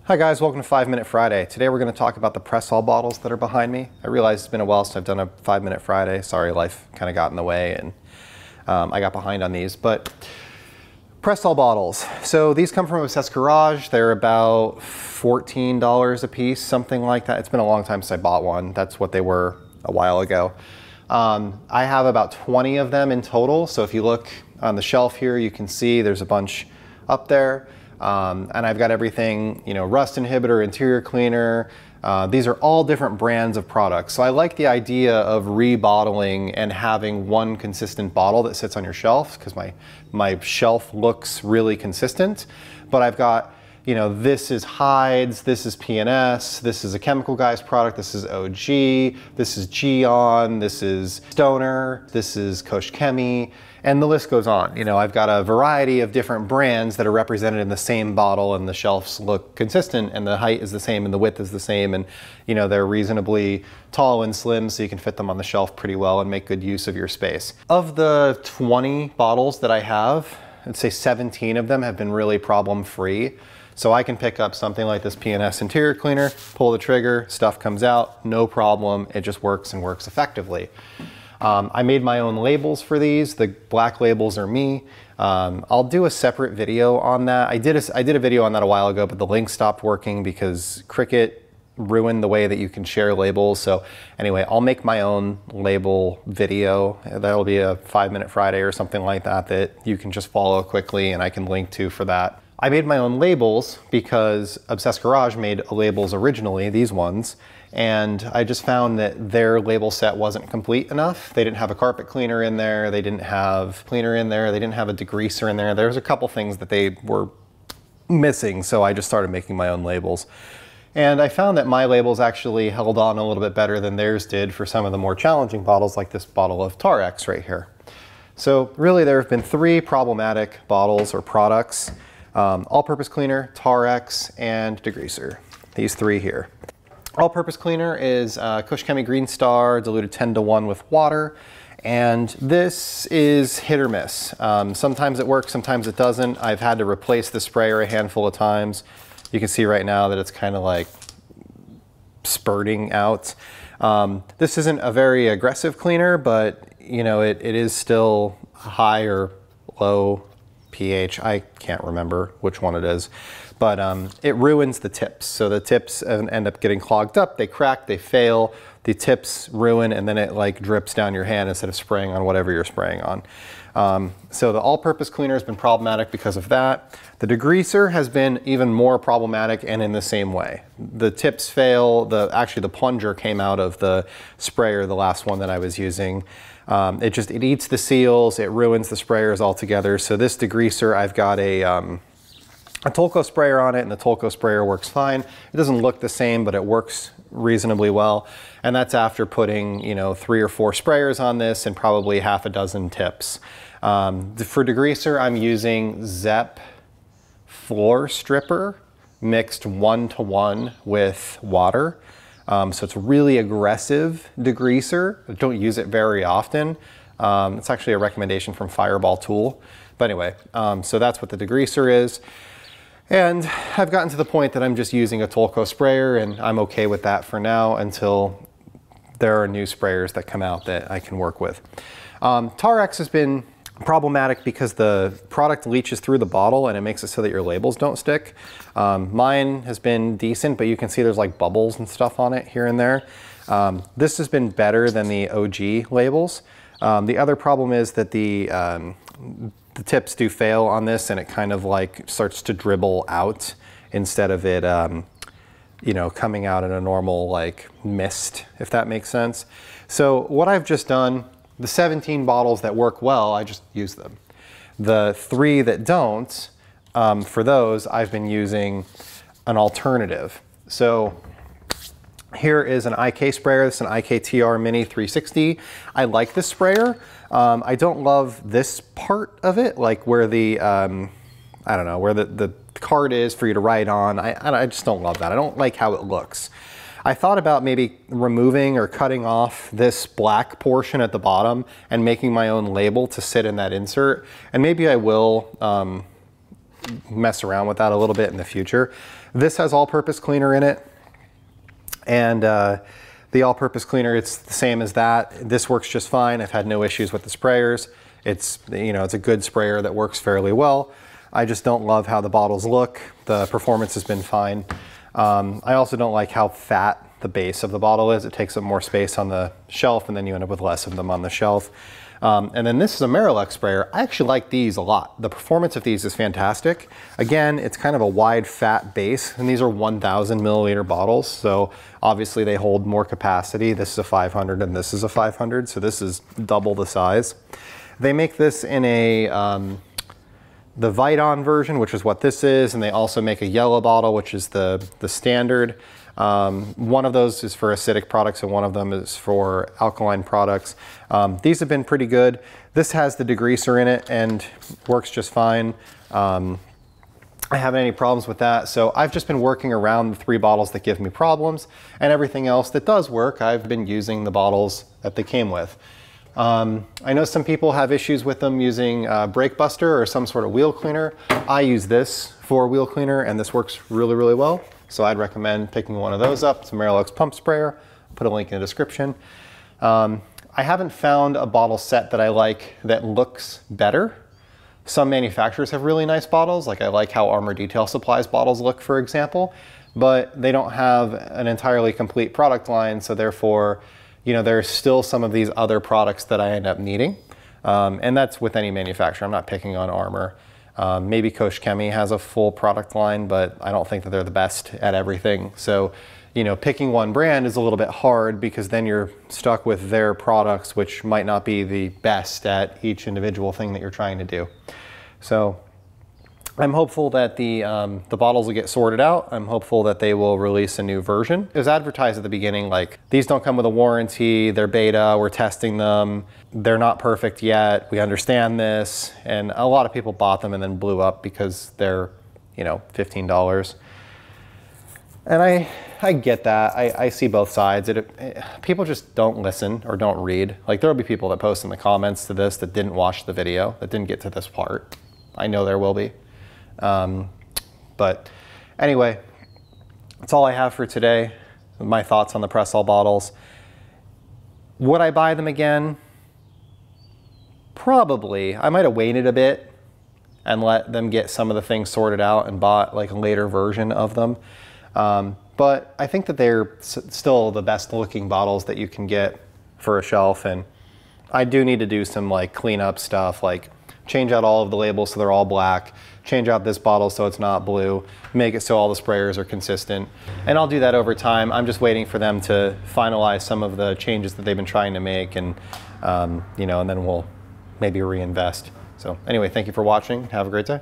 Hi guys, welcome to 5 Minute Friday. Today we're going to talk about the Pressol bottles that are behind me. I realize it's been a while since I've done a 5 Minute Friday. Sorry, life kind of got in the way and I got behind on these. But Pressol bottles. So these come from Obsessed Garage. They're about $14 a piece, something like that. It's been a long time since I bought one. That's what they were a while ago. I have about 20 of them in total. So if you look on the shelf here, you can see there's a bunch up there. And I've got everything, you know, rust inhibitor, interior cleaner. These are all different brands of products. So I like the idea of rebottling and having one consistent bottle that sits on your shelf because my shelf looks really consistent. But I've got, you know, this is Hyde's, this is P&S, this is a Chemical Guys product, this is OG, this is Geon, this is Stoner, this is Kosh Chemi, and the list goes on. You know, I've got a variety of different brands that are represented in the same bottle, and the shelves look consistent, and the height is the same, and the width is the same, and you know, they're reasonably tall and slim, so you can fit them on the shelf pretty well and make good use of your space. Of the 20 bottles that I have, I'd say 17 of them have been really problem-free. So I can pick up something like this P&S interior cleaner, pull the trigger, stuff comes out, no problem. It just works and works effectively. I made my own labels for these. The black labels are me. I'll do a separate video on that. I did a video on that a while ago, but the link stopped working because Cricut ruined the way that you can share labels. So anyway, I'll make my own label video. That'll be a 5 Minute Friday or something like that that you can just follow quickly and I can link to for that. I made my own labels because Obsessed Garage made labels originally, these ones, and I just found that their label set wasn't complete enough. They didn't have a carpet cleaner in there, they didn't have cleaner in there, they didn't have a degreaser in there. There was a couple things that they were missing, so I just started making my own labels. And I found that my labels actually held on a little bit better than theirs did for some of the more challenging bottles, like this bottle of Tarex right here. So really there have been 3 problematic bottles or products. All-purpose cleaner, Tarex, and degreaser. These 3 here. All-purpose cleaner is Kosh Chemi Green Star diluted 10:1 with water, and this is hit or miss. Sometimes it works, sometimes it doesn't. I've had to replace the sprayer a handful of times. You can see right now that it's kind of like spurting out. This isn't a very aggressive cleaner, but you know, it is still high or low pH. I can't remember which one it is, but it ruins the tips. So the tips end up getting clogged up, they crack, they fail, the tips ruin, and then it like drips down your hand instead of spraying on whatever you're spraying on. So the all-purpose cleaner has been problematic because of that. The degreaser has been even more problematic and in the same way. The tips fail, actually the plunger came out of the sprayer, the last one that I was using. It eats the seals, it ruins the sprayers altogether. So this degreaser, I've got a Tolco sprayer on it, and the Tolco sprayer works fine. It doesn't look the same, but it works reasonably well. And that's after putting, you know, 3 or 4 sprayers on this and probably half a dozen tips. For degreaser, I'm using Zepp floor stripper mixed 1:1 with water. So it's a really aggressive degreaser. I don't use it very often. It's actually a recommendation from Fireball Tool. But anyway, so that's what the degreaser is. And I've gotten to the point that I'm just using a Tolco sprayer, and I'm okay with that for now until there are new sprayers that come out that I can work with. Tarex has been problematic because the product leaches through the bottle and it makes it so that your labels don't stick. Mine has been decent, but you can see there's like bubbles and stuff on it here and there. This has been better than the OG labels. The other problem is that the tips do fail on this, and it kind of like starts to dribble out instead of it, you know, coming out in a normal like mist, if that makes sense. So what I've just done, the 17 bottles that work well, I just use them. The 3 that don't, for those, I've been using an alternative. So here is an IK sprayer. This is an IK Mini 360. I like this sprayer. I don't love this part of it, like where the, I don't know, where the card is for you to write on. I just don't love that. I don't like how it looks. I thought about maybe removing or cutting off this black portion at the bottom and making my own label to sit in that insert. And maybe I will mess around with that a little bit in the future. This has all-purpose cleaner in it, and the all-purpose cleaner, it's the same as that. This works just fine. I've had no issues with the sprayers. It's, you know, it's a good sprayer that works fairly well. I just don't love how the bottles look. The performance has been fine. I also don't like how fat the base of the bottle is. It takes up more space on the shelf, and then you end up with less of them on the shelf. And then this is a Marilex sprayer. I actually like these a lot. The performance of these is fantastic. Again, it's kind of a wide, fat base, and these are 1,000 milliliter bottles, so obviously they hold more capacity. This is a 500 and this is a 500, so this is double the size. They make this in a the Viton version, which is what this is, and they also make a yellow bottle, which is the standard. One of those is for acidic products and one of them is for alkaline products. These have been pretty good. This has the degreaser in it and works just fine. I haven't any problems with that. So I've just been working around the 3 bottles that give me problems, and everything else that does work, I've been using the bottles that they came with. I know some people have issues with them using brake buster or some sort of wheel cleaner. I use this for wheel cleaner and this works really, really well. So I'd recommend picking one of those up. It's a Marilex pump sprayer. I'll put a link in the description. I haven't found a bottle set that I like that looks better. Some manufacturers have really nice bottles. Like I like how Armor Detail Supplies bottles look, for example, but they don't have an entirely complete product line. So therefore, you know, there's still some of these other products that I end up needing. And that's with any manufacturer. I'm not picking on Armor. Maybe Kosh Chemie has a full product line, but I don't think that they're the best at everything. So, you know, picking one brand is a little bit hard because then you're stuck with their products, which might not be the best at each individual thing that you're trying to do. So I'm hopeful that the bottles will get sorted out. I'm hopeful that they will release a new version. It was advertised at the beginning like, these don't come with a warranty, they're beta, we're testing them, they're not perfect yet, we understand this. And a lot of people bought them and then blew up because they're, you know, $15. And I get that. I see both sides. People just don't listen or don't read. Like there'll be people that post in the comments to this that didn't watch the video, that didn't get to this part. I know there will be. But anyway, that's all I have for today. My thoughts on the Pressol bottles. Would I buy them again? Probably. I might have waited a bit and let them get some of the things sorted out and bought like a later version of them. But I think that they're still the best looking bottles that you can get for a shelf. And I do need to do some like cleanup stuff, like change out all of the labels so they're all black, change out this bottle so it's not blue, make it so all the sprayers are consistent. And I'll do that over time. I'm just waiting for them to finalize some of the changes that they've been trying to make, and you know, and then we'll maybe reinvest. So anyway, thank you for watching. Have a great day.